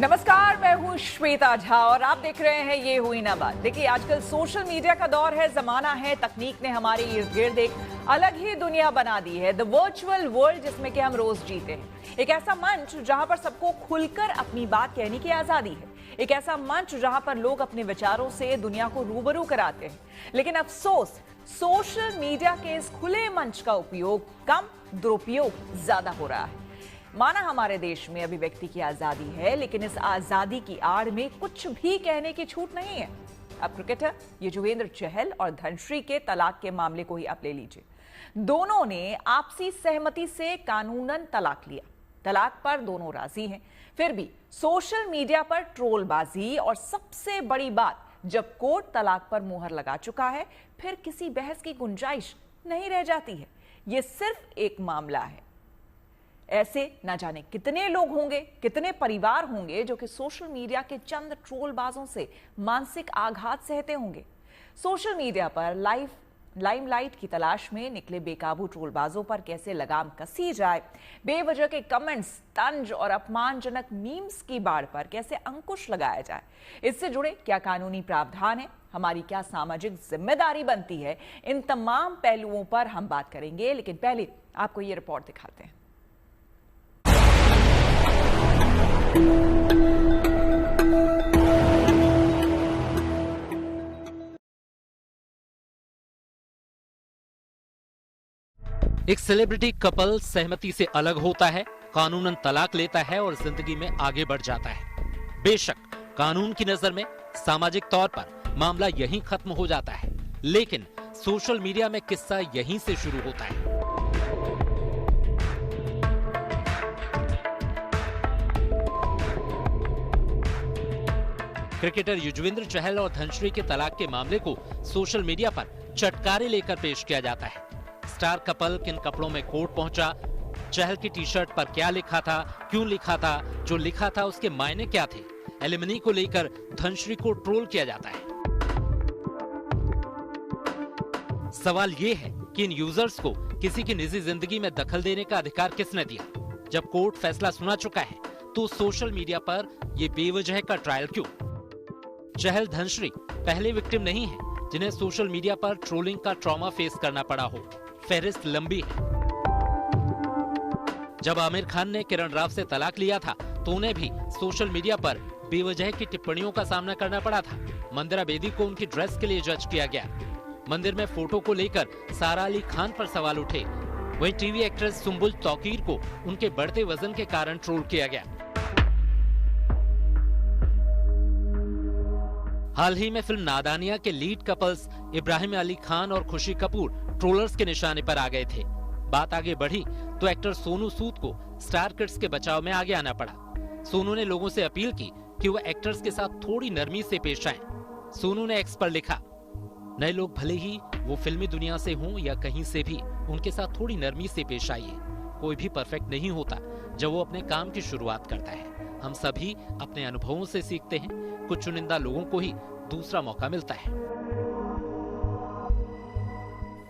नमस्कार, मैं हूं श्वेता झा और आप देख रहे हैं ये हुई ना बात। देखिए, आजकल सोशल मीडिया का दौर है, जमाना है, तकनीक ने हमारे इर्द गिर्द एक अलग ही दुनिया बना दी है। द वर्चुअल वर्ल्ड, जिसमें कि हम रोज जीते हैं। एक ऐसा मंच जहां पर सबको खुलकर अपनी बात कहने की आजादी है। एक ऐसा मंच जहां पर लोग अपने विचारों से दुनिया को रूबरू कराते हैं। लेकिन अफसोस, सोशल मीडिया के इस खुले मंच का उपयोग कम, दुरुपयोग ज्यादा हो रहा है। माना हमारे देश में अभिव्यक्ति की आजादी है, लेकिन इस आजादी की आड़ में कुछ भी कहने की छूट नहीं है। अब क्रिकेटर युजवेंद्र चहल और धनश्री के तलाक के मामले को ही आप ले लीजिए। दोनों ने आपसी सहमति से कानूनन तलाक लिया। तलाक पर दोनों राजी हैं, फिर भी सोशल मीडिया पर ट्रोलबाजी और सबसे बड़ी बात, जब कोर्ट तलाक पर मुहर लगा चुका है, फिर किसी बहस की गुंजाइश नहीं रह जाती है। यह सिर्फ एक मामला है। ऐसे ना जाने कितने लोग होंगे, कितने परिवार होंगे जो कि सोशल मीडिया के चंद ट्रोलबाजों से मानसिक आघात सहते होंगे। सोशल मीडिया पर लाइमलाइट की तलाश में निकले बेकाबू ट्रोलबाजों पर कैसे लगाम कसी जाए, बेवजह के कमेंट्स, तंज और अपमानजनक मीम्स की बाढ़ पर कैसे अंकुश लगाया जाए, इससे जुड़े क्या कानूनी प्रावधान है, हमारी क्या सामाजिक जिम्मेदारी बनती है, इन तमाम पहलुओं पर हम बात करेंगे। लेकिन पहले आपको ये रिपोर्ट दिखाते हैं। एक सेलिब्रिटी कपल सहमति से अलग होता है, कानूनन तलाक लेता है और जिंदगी में आगे बढ़ जाता है। बेशक कानून की नजर में सामाजिक तौर पर मामला यहीं खत्म हो जाता है, लेकिन सोशल मीडिया में किस्सा यहीं से शुरू होता है। क्रिकेटर युजवेंद्र चहल और धनश्री के तलाक के मामले को सोशल मीडिया पर चटकारे लेकर पेश किया जाता है। स्टार कपल किन कपड़ों में कोर्ट पहुंचा, चहल की टी शर्ट पर क्या लिखा था, क्यों लिखा था, जो लिखा था उसके मायने क्या थे, एलिमनी को लेकर धनश्री को ट्रोल किया जाता है। सवाल ये है कि इन यूजर्स को किसी की निजी जिंदगी में दखल देने का अधिकार किसने दिया? जब कोर्ट फैसला सुना चुका है तो सोशल मीडिया पर यह बेवजह का ट्रायल क्यों? चहल धनश्री पहले विक्टिम नहीं है जिन्हें सोशल मीडिया पर ट्रोलिंग का ट्रॉमा फेस करना पड़ा हो। फहरिस्त लंबी है। जब आमिर खान ने किरण राव से तलाक लिया था तो उन्हें भी सोशल मीडिया पर बेवजह की टिप्पणियों का सामना करना पड़ा था। मंदिरा बेदी को उनकी ड्रेस के लिए जज किया गया। मंदिर में फोटो को लेकर सारा अली खान पर सवाल उठे। वहीं टीवी एक्ट्रेस सुंबुल तौकीर को उनके बढ़ते वजन के कारण ट्रोल किया गया। हाल ही में फिल्म नादानिया के लीड कपल्स इब्राहिम अली खान और खुशी कपूर ट्रोलर्स के निशाने पर आ गए थे। बात आगे बढ़ी तो एक्टर सोनू सूद को स्टार किड्स के बचाव में आगे आना पड़ा। सोनू ने लोगों से अपील की कि वो एक्टर्स के साथ थोड़ी नरमी से पेश आएं। सोनू ने एक्स पर लिखा, नए लोग भले ही वो फिल्मी दुनिया से हों या कहीं से भी, उनके साथ थोड़ी नरमी से पेश आइए। कोई भी परफेक्ट नहीं होता जब वो अपने काम की शुरुआत करता है। हम सभी अपने अनुभवों से सीखते हैं। कुछ चुनिंदा लोगों को ही दूसरा मौका मिलता है।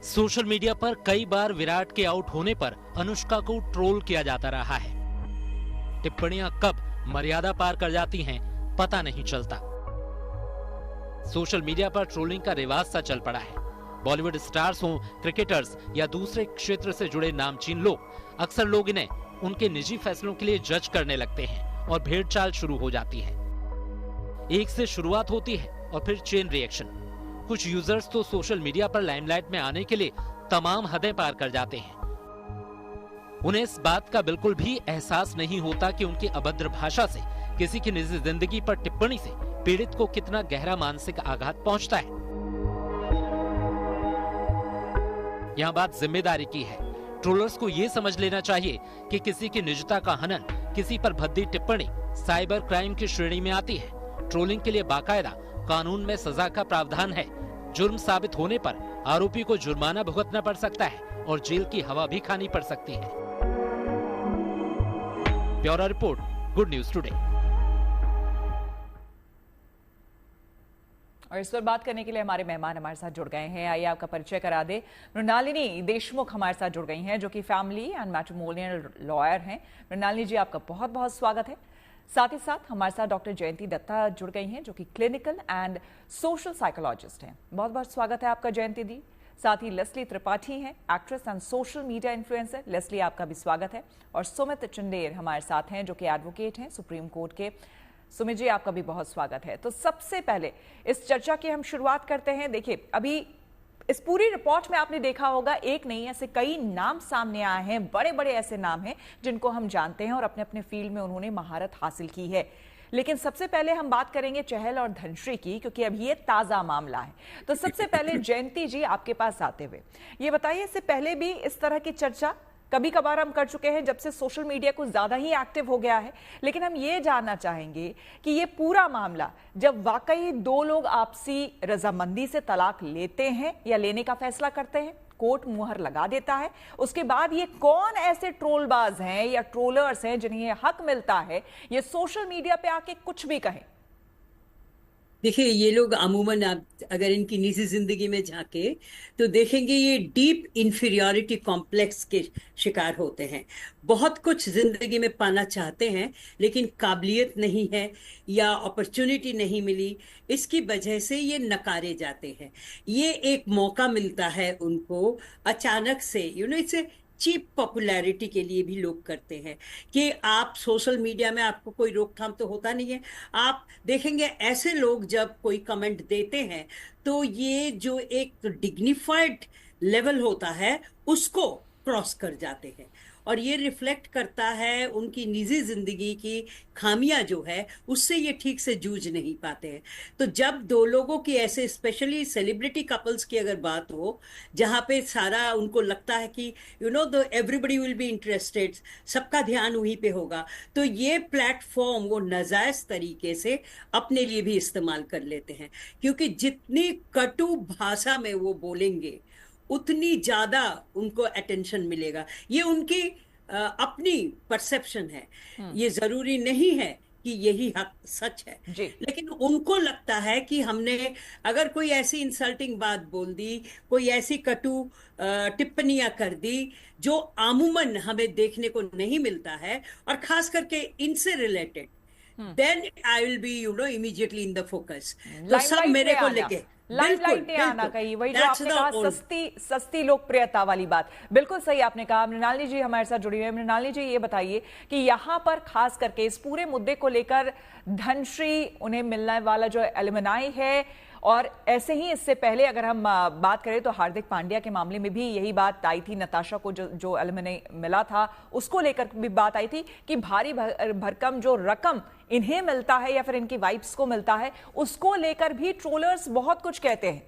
सोशल मीडिया पर कई बार विराट के आउट होने पर अनुष्का को ट्रोल किया जाता रहा है। टिप्पणियां कब मर्यादा पार कर जाती हैं पता नहीं चलता। सोशल मीडिया पर ट्रोलिंग का रिवाज सा चल पड़ा है। बॉलीवुड स्टार्स हों, क्रिकेटर्स या दूसरे क्षेत्र से जुड़े नामचीन लोग, अक्सर लोग इन्हें उनके निजी फैसलों के लिए जज करने लगते हैं और भेड़चाल शुरू हो जाती है। एक से शुरुआत होती है और फिर चेन रिएक्शन। कुछ यूजर्स तो सोशल मीडिया पर लाइमलाइट में आने के लिए तमाम हदें पार कर जाते हैं। उन्हें इस बात का बिल्कुल भी एहसास नहीं होता कि उनकी अभद्र भाषा से किसी की निजी जिंदगी पर टिप्पणी से पीड़ित को कितना गहरा मानसिक आघात पहुंचता है। यहां बात जिम्मेदारी की है। ट्रोलर्स को यह समझ लेना चाहिए कि किसी की निजता का हनन, किसी पर भद्दी टिप्पणी साइबर क्राइम की श्रेणी में आती है। ट्रोलिंग के लिए बाकायदा कानून में सजा का प्रावधान है। जुर्म साबित होने पर आरोपी को जुर्माना भुगतना पड़ सकता है और जेल की हवा भी खानी पड़ सकती है। Bureau report, good news today. और इस पर बात करने के लिए हमारे मेहमान हमारे साथ जुड़ गए हैं। आइए आपका परिचय करा दे। मृणालिनी देशमुख हमारे साथ जुड़ गई हैं, जो कि फैमिली एंड मैट्रिमोनियल लॉयर हैं। मृणालिनी जी, आपका बहुत बहुत स्वागत है। साथ ही साथ हमारे साथ डॉक्टर जयंती दत्ता जुड़ गई हैं, जो कि क्लिनिकल एंड सोशल साइकोलॉजिस्ट हैं। बहुत बहुत स्वागत है आपका जयंती दी। साथ ही लेस्ली त्रिपाठी हैं, actress and social media influencer. Leslie, आपका भी स्वागत है। और सुमित चंडेर हमारे साथ हैं, जो कि एडवोकेट हैं सुप्रीम कोर्ट के। सुमित जी, आपका भी बहुत स्वागत है। तो सबसे पहले इस चर्चा की हम शुरुआत करते हैं। देखिए, अभी इस पूरी रिपोर्ट में आपने देखा होगा, एक नहीं ऐसे कई नाम सामने आए हैं, बड़े बड़े ऐसे नाम हैं जिनको हम जानते हैं और अपने अपने फील्ड में उन्होंने महारत हासिल की है। लेकिन सबसे पहले हम बात करेंगे चहल और धनश्री की, क्योंकि अभी ये ताजा मामला है। तो सबसे पहले जयंती जी, आपके पास आते हुए ये बताइए, इससे पहले भी इस तरह की चर्चा कभी कभार हम कर चुके हैं, जब से सोशल मीडिया कुछ ज्यादा ही एक्टिव हो गया है। लेकिन हम ये जानना चाहेंगे कि ये पूरा मामला, जब वाकई दो लोग आपसी रजामंदी से तलाक लेते हैं या लेने का फैसला करते हैं, कोर्ट मुहर लगा देता है, उसके बाद ये कौन ऐसे ट्रोलबाज हैं या ट्रोलर्स हैं जिन्हें हक मिलता है ये सोशल मीडिया पे आके कुछ भी कहें? देखिए, ये लोग अमूमन आप अगर इनकी निजी जिंदगी में झांके तो देखेंगे ये डीप इंफीरियरिटी कॉम्प्लेक्स के शिकार होते हैं। बहुत कुछ जिंदगी में पाना चाहते हैं, लेकिन काबिलियत नहीं है या अपॉर्चुनिटी नहीं मिली, इसकी वजह से ये नकारे जाते हैं। ये एक मौका मिलता है उनको अचानक से, इसे चीप पॉपुलैरिटी के लिए भी लोग करते हैं कि आप सोशल मीडिया में, आपको कोई रोकथाम तो होता नहीं है। आप देखेंगे ऐसे लोग जब कोई कमेंट देते हैं तो ये जो एक डिग्निफाइड लेवल होता है उसको क्रॉस कर जाते हैं, और ये रिफ्लेक्ट करता है उनकी निजी जिंदगी की खामियां जो है, उससे ये ठीक से जूझ नहीं पाते हैं। तो जब दो लोगों की ऐसे, स्पेशली सेलिब्रिटी कपल्स की अगर बात हो, जहाँ पे सारा उनको लगता है कि the everybody will be interested, सबका ध्यान वहीं पे होगा, तो ये प्लेटफॉर्म वो नाजायज तरीके से अपने लिए भी इस्तेमाल कर लेते हैं। क्योंकि जितनी कटु भाषा में वो बोलेंगे उतनी ज्यादा उनको अटेंशन मिलेगा। ये उनकी अपनी परसेप्शन है, ये जरूरी नहीं है कि यही हक सच है, लेकिन उनको लगता है कि हमने अगर कोई ऐसी इंसल्टिंग बात बोल दी, कोई ऐसी कटु टिप्पणियां कर दी जो आमूमन हमें देखने को नहीं मिलता है, और खास करके इनसे related, then I will be immediately in the focus. तो सब मेरे को लेके लाइमलाइट में आना, कहीं वही जो आपने कहा सस्ती लोकप्रियता वाली बात, बिल्कुल सही आपने कहा। मृणालिनी जी हमारे साथ जुड़ी हुई है। मृणालिनी जी, ये बताइए कि यहाँ पर खास करके इस पूरे मुद्दे को लेकर धनश्री, उन्हें मिलने वाला जो एलिमनाई है, और ऐसे ही इससे पहले अगर हम बात करें तो हार्दिक पांड्या के मामले में भी यही बात आई थी। नताशा को जो एलिमनाई मिला था उसको लेकर भी बात आई थी कि भारी भरकम जो रकम इन्हें मिलता है या फिर इनकी वाइफ्स को मिलता है, उसको लेकर भी ट्रोलर्स बहुत कुछ कहते हैं।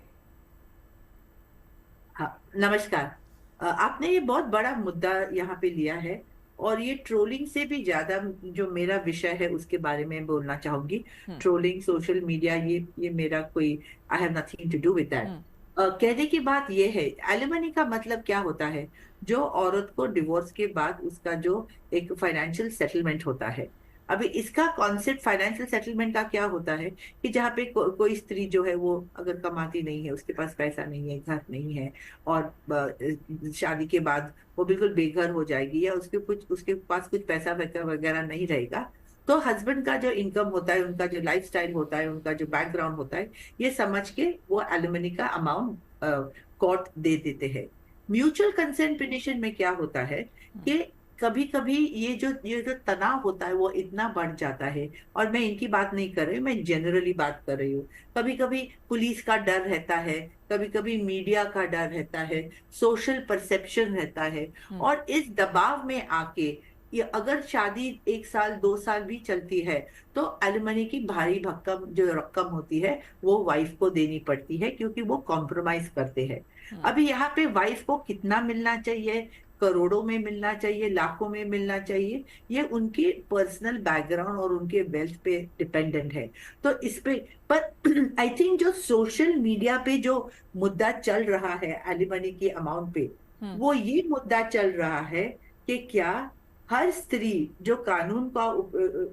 हाँ, नमस्कार। आपने ये बहुत बड़ा मुद्दा यहाँ पे लिया है, और ये ट्रोलिंग से भी ज्यादा जो मेरा विषय है उसके बारे में बोलना चाहूंगी। ट्रोलिंग, सोशल मीडिया, ये मेरा कोई, I have nothing to do with that. कहने की बात ये है, एलिमनी का मतलब क्या होता है? जो औरत को डिवोर्स के बाद उसका जो एक फाइनेंशियल सेटलमेंट होता है। अभी इसका कॉन्सेप्ट फाइनेंशियल सेटलमेंट का क्या होता है कि जहाँ पे कोई स्त्री जो है वो अगर कमाती नहीं है, उसके पास पैसा नहीं है, घर नहीं है, और शादी के बाद वो बिल्कुल बेघर हो जाएगी, या उसके पास कुछ पैसा वगैरह नहीं रहेगा, तो हस्बैंड का जो इनकम होता है, उनका जो लाइफस्टाइल होता है, उनका जो बैकग्राउंड होता है, ये समझ के वो एलिमनी का अमाउंट कोर्ट दे देते हैं। म्यूचुअल कंसेंट पिटिशन में क्या होता है कि कभी कभी ये जो तनाव होता है वो इतना बढ़ जाता है, और मैं इनकी बात नहीं कर रही हूँ, मैं जनरली बात कर रही हूँ। कभी कभी पुलिस का डर रहता है, कभी कभी मीडिया का डर रहता है, सोशल परसेप्शन रहता है, और इस दबाव में आके ये अगर शादी 1 साल 2 साल भी चलती है तो एलिमनी की भारी भरकम जो रकम होती है वो वाइफ को देनी पड़ती है, क्योंकि वो कॉम्प्रोमाइज करते हैं। अभी यहाँ पे वाइफ को कितना मिलना चाहिए, करोड़ों में मिलना चाहिए, लाखों में मिलना चाहिए, ये उनकी पर्सनल बैकग्राउंड और उनके वेल्थ पे डिपेंडेंट है। तो इस पे पर आई थिंक जो सोशल मीडिया पे जो मुद्दा चल रहा है एलिमनी के अमाउंट पे, वो ये मुद्दा चल रहा है कि क्या हर स्त्री जो कानून का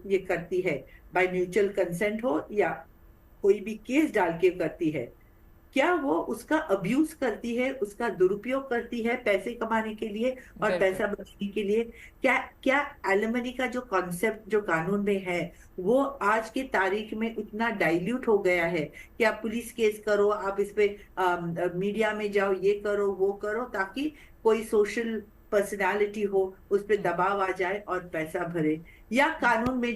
ये करती है, बाय म्यूचुअल कंसेंट हो या कोई भी केस डाल के करती है, क्या वो उसका अब्यूज करती है, उसका दुरुपयोग करती है पैसे कमाने के लिए और बिल्कुल। पैसा बचाने के लिए? क्या क्या एलिमनी का जो कॉन्सेप्ट जो कानून में है वो आज की तारीख में उतना डाइल्यूट हो गया है कि आप पुलिस केस करो, आप इस पे मीडिया में जाओ, ये करो वो करो, ताकि कोई सोशल पर्सनालिटी हो उस पे दबाव आ जाए और पैसा भरे, या कानून में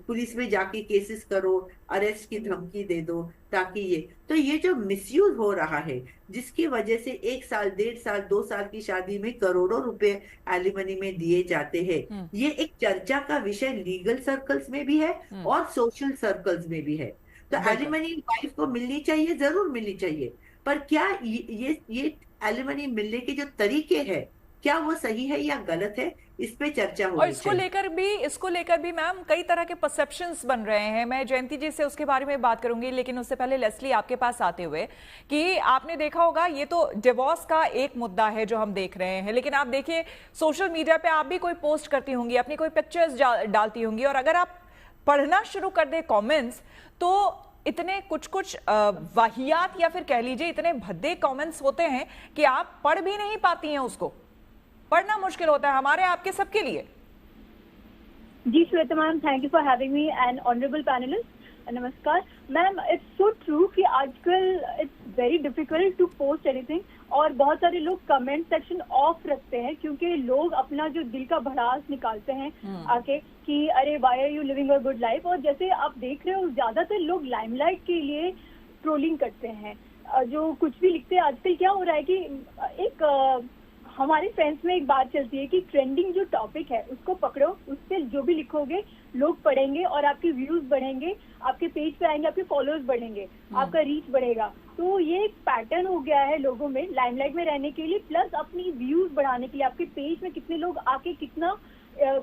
पुलिस में जाके केसेस करो, अरेस्ट की धमकी दे दो, ताकि ये जो मिसयूज हो रहा है, जिसकी वजह से 1 साल 1.5 साल 2 साल की शादी में करोड़ों रुपए एलिमनी में दिए जाते हैं। हम्म। ये एक चर्चा का विषय लीगल सर्कल्स में भी है हम्म। और सोशल सर्कल्स में भी है। तो बिल्कुल। एलिमनी वाइफ को मिलनी चाहिए, जरूर मिलनी चाहिए, पर क्या ये एलिमनी मिलने के जो तरीके हैं, क्या वो सही है या गलत है, इस पे चर्चा और होनी चाहिए। इसको लेकर भी मैम कई तरह के परसेप्शंस बन रहे हैं। मैं जयंती जी से उसके बारे में बात करूंगी, लेकिन उससे पहले लेस्ली आपके पास आते हुए कि आपने देखा होगा ये तो डिवोर्स का एक मुद्दा है जो हम देख रहे हैं, लेकिन आप देखिए सोशल मीडिया पे आप भी कोई पोस्ट करती होंगी, अपनी कोई पिक्चर्स डालती होंगी, और अगर आप पढ़ना शुरू कर दे कमेंट्स तो इतने कुछ वाहियात या फिर कह लीजिए इतने भद्दे कमेंट्स होते हैं कि आप पढ़ भी नहीं पाती हैं, उसको पढ़ना मुश्किल होता है हमारे आपके सबके लिए। जी Shweta ma'am, thank you for having me and honourable panelist. नमस्कार मैम, इट्स सो ट्रू कि आजकल it's very difficult to post anything, और बहुत सारे लोग कमेंट सेक्शन ऑफ रखते हैं क्योंकि लोग अपना जो दिल का भड़ास निकालते हैं आके कि अरे why are you living a good life. और जैसे आप देख रहे हो ज्यादातर लोग लाइमलाइट के लिए ट्रोलिंग करते हैं, जो कुछ भी लिखते हैं। आजकल क्या हो रहा है कि एक हमारे फ्रेंड्स में एक बात चलती है कि ट्रेंडिंग जो टॉपिक है उसको पकड़ो, उस पर जो भी लिखोगे लोग पढ़ेंगे और आपके व्यूज बढ़ेंगे, आपके पेज पे आएंगे, आपके फॉलोअर्स बढ़ेंगे, आपका रीच बढ़ेगा। तो ये एक पैटर्न हो गया है लोगों में लाइमलाइट में रहने के लिए, प्लस अपनी व्यूज बढ़ाने के लिए। आपके पेज में कितने लोग आके कितना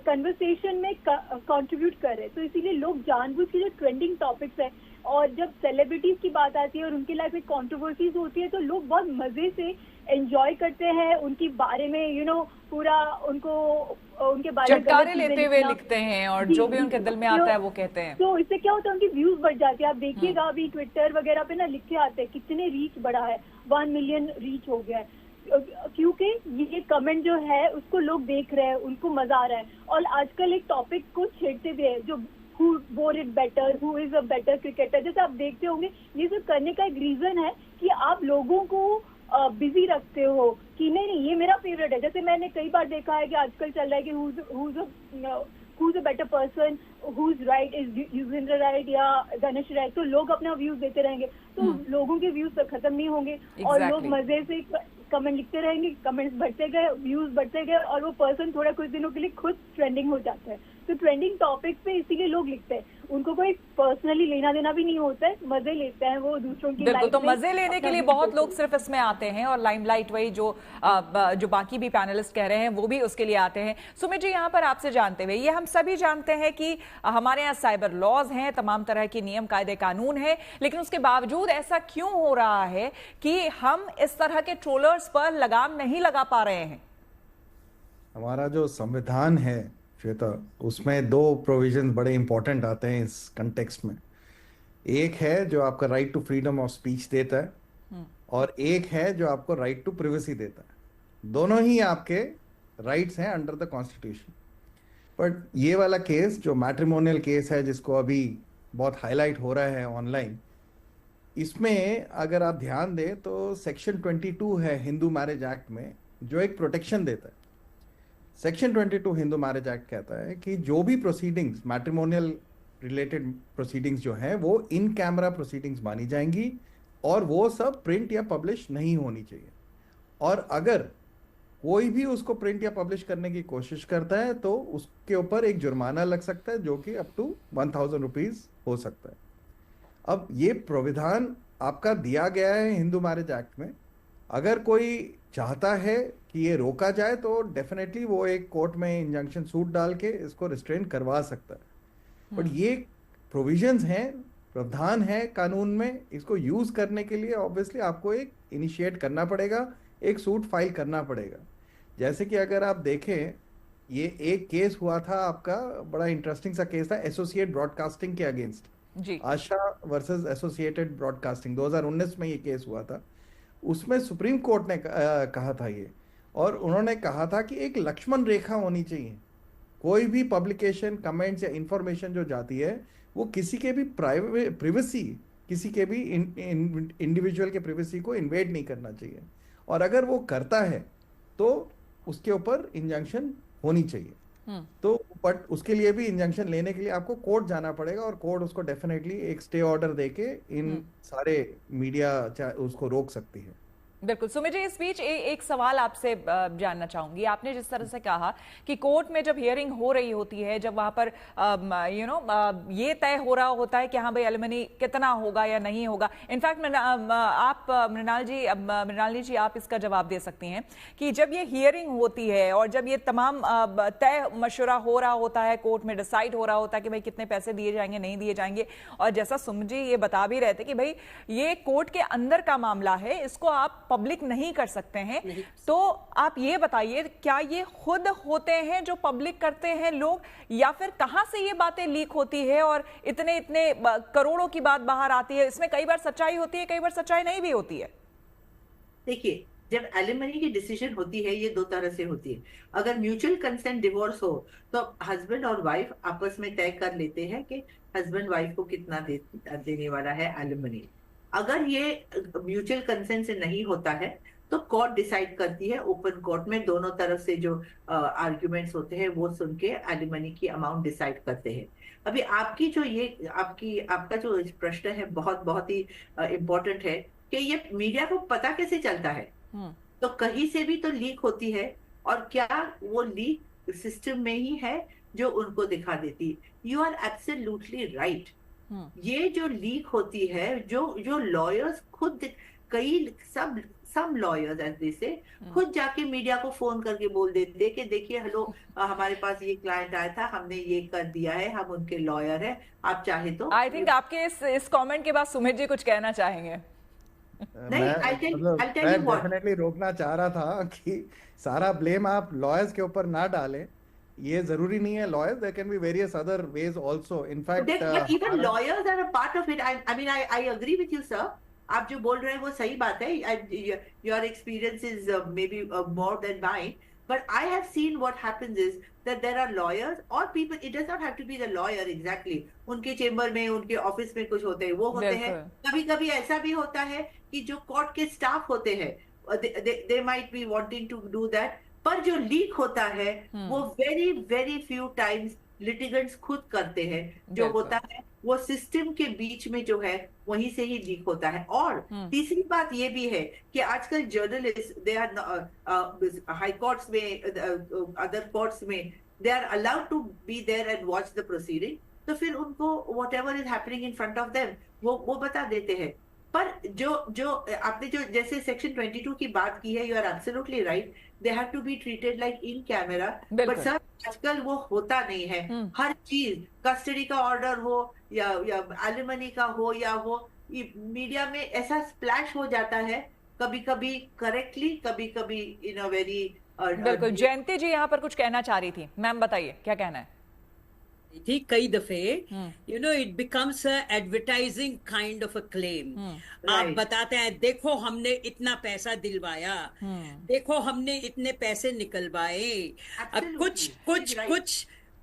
कन्वर्सेशन में कंट्रीब्यूट कर रहे हैं, तो इसीलिए लोग जानबूझ के जो ट्रेंडिंग टॉपिक्स है, और जब सेलिब्रिटीज की बात आती है और उनकी लाइफ में कंट्रोवर्सीज होती है तो लोग बहुत मजे से एंजॉय करते हैं उनके बारे में, पूरा उनको उनके बारे में चटकारे लेते हुए लिखते हैं और जो भी उनके दिल में आता है वो कहते हैं। तो इससे क्या होता है, उनकी व्यूज बढ़ जाती है। आप देखिएगा अभी ट्विटर वगैरह पे ना लिखे आते हैं कितने रीच बढ़ा है, 1 मिलियन रीच हो गया है, क्योंकि ये कमेंट जो है उसको लोग देख रहे हैं, उनको मजा आ रहा है। और आजकल एक टॉपिक को छेड़ते भी है, जो who bore it better, who is a better cricketer, जैसे आप देखते होंगे। ये सब करने का एक रीजन है कि आप लोगों को बिजी रखते हो कि नहीं ये मेरा फेवरेट है। जैसे मैंने कई बार देखा है कि आजकल चल रहा है कि who's a better person, who's right, is Yuzvendra right या गणेश राइट, तो लोग अपना व्यूज देते रहेंगे, तो लोगों के व्यूज खत्म नहीं होंगे और लोग मजे से कमेंट लिखते रहेंगे, कमेंट्स बढ़ते गए, व्यूज बढ़ते गए, और वो पर्सन थोड़ा कुछ दिनों के लिए खुद ट्रेंडिंग हो जाता है। तो ट्रेंडिंग टॉपिक पे इसीलिए लोग लिखते हैं, उनको कोई पर्सनली लेना देना भी नहीं होता है, मजे लेते हैं वो दूसरों की बिल्कुल। लाइफ तो में। मजे लेने के लिए बहुत लोग सिर्फ इसमें आते हैं, और लाइमलाइट वही जो बाकी भी पैनलिस्ट कह रहे हैं वो भी उसके लिए आते हैं। सुमित जी, यहाँ पर आपसे जानते हुए, ये हम सभी जानते हैं कि हमारे यहाँ साइबर लॉज हैं, तमाम तरह के नियम कायदे कानून हैं, लेकिन उसके बावजूद ऐसा क्यों हो रहा है कि हम इस तरह के ट्रोलर्स पर लगाम नहीं लगा पा रहे हैं? हमारा जो संविधान है श्वेता, उसमें 2 प्रोविजन बड़े इंपॉर्टेंट आते हैं इस कंटेक्स्ट में। एक है जो आपका right to freedom of speech देता है, और एक है जो आपको राइट टू प्रिवेसी देता है। दोनों ही आपके राइट्स हैं अंडर द कॉन्स्टिट्यूशन। बट ये वाला केस जो मैट्रिमोनियल केस है, जिसको अभी बहुत हाईलाइट हो रहा है ऑनलाइन, इसमें अगर आप ध्यान दें तो सेक्शन 22 है हिंदू मैरिज एक्ट में, जो एक प्रोटेक्शन देता है। सेक्शन 22 हिंदू मैरिज एक्ट कहता है कि जो भी प्रोसीडिंग्स, मैट्रिमोनियल रिलेटेड प्रोसीडिंग्स जो हैं, वो इन कैमरा प्रोसीडिंग्स मानी जाएंगी, और वो सब प्रिंट या पब्लिश नहीं होनी चाहिए। और अगर कोई भी उसको प्रिंट या पब्लिश करने की कोशिश करता है तो उसके ऊपर एक जुर्माना लग सकता है, जो कि अप टू 1000 रुपीज हो सकता है। अब ये प्राविधान आपका दिया गया है हिंदू मैरिज एक्ट में। अगर कोई चाहता है कि ये रोका जाए तो डेफिनेटली वो एक कोर्ट में इंजंक्शन सूट डाल के इसको रिस्ट्रेन करवा सकता है। बट ये प्रोविजंस हैं, प्रावधान है कानून में, इसको यूज करने के लिए ऑब्वियसली आपको एक इनिशिएट करना पड़ेगा, एक सूट फाइल करना पड़ेगा। जैसे कि अगर आप देखें, ये एक केस हुआ था आपका, बड़ा इंटरेस्टिंग सा केस था एसोसिएट ब्रॉडकास्टिंग के अगेंस्ट। जी। आशा वर्सेस एसोसिएटेड ब्रॉडकास्टिंग 2019 में ये केस हुआ था। उसमें सुप्रीम कोर्ट ने कहा था ये, और उन्होंने कहा था कि एक लक्ष्मण रेखा होनी चाहिए। कोई भी पब्लिकेशन, कमेंट्स या इंफॉर्मेशन जो जाती है वो किसी के भी प्रिवेसी, किसी के भी इंडिविजुअल के प्रिवेसी को इन्वेड नहीं करना चाहिए, और अगर वो करता है तो उसके ऊपर इंजंक्शन होनी चाहिए। तो बट उसके लिए भी इंजंक्शन लेने के लिए आपको कोर्ट जाना पड़ेगा, और कोर्ट उसको डेफिनेटली एक स्टे ऑर्डर देके इन सारे मीडिया उसको रोक सकती है। बिल्कुल। सुमित जी, इस बीच एक सवाल आपसे जानना चाहूंगी। आपने जिस तरह से कहा कि कोर्ट में जब हियरिंग हो रही होती है, जब वहां पर ये तय हो रहा होता है कि हाँ भाई एलिमनी कितना होगा या नहीं होगा। इनफैक्ट आप मृणालिनी जी आप इसका जवाब दे सकती हैं कि जब ये हियरिंग होती है और जब ये तमाम तय मशवरा हो रहा होता है, कोर्ट में डिसाइड हो रहा होता है कि भाई कितने पैसे दिए जाएंगे, नहीं दिए जाएंगे, और जैसा सुमित जी ये बता भी रहे थे कि भाई ये कोर्ट के अंदर का मामला है, इसको आप पब्लिक नहीं कर सकते हैं, तो आप ये बताइए क्या ये खुद होते हैं जो पब्लिक करते हैं लोग, या फिर कहां से ये बातें लीक होती है और इतने इतने करोड़ों की बात बाहर आती है? इसमें कई बार सच्चाई होती है, कई बार सच्चाई नहीं भी होती है। देखिए, जब एलिमनी की डिसीजन होती है ये दो तरह से होती है। अगर म्यूचुअल कंसेंट डिवोर्स हो तो हस्बैंड और वाइफ आपस में तय कर लेते हैं कि हस्बैंड वाइफ को कितना देने वाला है एलिमनी। अगर ये म्यूचुअल कंसेंट से नहीं होता है तो कोर्ट डिसाइड करती है, ओपन कोर्ट में दोनों तरफ से जो आर्ग्यूमेंट्स होते हैं वो सुन के एलिमनी की अमाउंट डिसाइड करते हैं। अभी आपकी जो ये आपका जो प्रश्न है बहुत बहुत ही इम्पोर्टेंट है कि ये मीडिया को पता कैसे चलता है। तो कहीं से भी तो लीक होती है, और क्या वो लीक सिस्टम में ही है जो उनको दिखा देती है। You are absolutely right. ये जो लीक होती है, जो लॉयर्स खुद, कई सम लॉयर्स ऐसे से खुद जाके मीडिया को फोन करके बोल देते कि देखिए हेलो, हमारे पास ये क्लाइंट आया था, हमने ये कर दिया है, हम उनके लॉयर हैं, आप चाहे तो। आई थिंक आपके इस कमेंट के बाद सुमित जी कुछ कहना चाहेंगे। नहीं, मैं डेफिनेटली रोकना चाह रहा था कि सारा ब्लेम आप लॉयर्स के ऊपर ना डालें। ये जरूरी नहीं है lawyers, there can be various other ways also. In fact even lawyers are a part of it. I mean I agree with you sir. आप जो बोल रहे हैं वो सही बात है। Your experience is may be more than mine, but I have seen what happens is that there are lawyers or people, it does not have to be the lawyer exactly, उनके चेम्बर में, उनके office में कुछ होते हैं, वो होते हैं। कभी कभी ऐसा भी होता है कि जो कोर्ट के स्टाफ होते हैं, they might be wanting to do that, पर जो लीक होता है वो very very few times litigants खुद करते हैं। जो होता है वो सिस्टम के बीच में जो है वहीं से ही लीक होता है। और तीसरी बात ये भी है कि आजकल journalist, they are high courts में, अदर कोर्ट्स में, they are allowed to be there and watch the proceeding. तो फिर उनको whatever is happening in front of them वो बता देते हैं। पर जो आपने जो जैसे सेक्शन 22 की बात की है, you are absolutely right, they have to be treated like in camera. But sir आजकल वो होता नहीं है। हर चीज, कस्टडी का ऑर्डर हो या एलिमनी का हो या वो मीडिया में ऐसा स्प्लैश हो जाता है, कभी कभी करेक्टली, कभी कभी इन अ वेरी। बिल्कुल। जयंती जी यहाँ पर कुछ कहना चाह रही थी, मैम बताइए क्या कहना है। थी कई दफे it becomes advertising kind of a claim. आप बताते हैं देखो हमने इतना पैसा दिलवाया, देखो हमने इतने पैसे निकलवाए। अब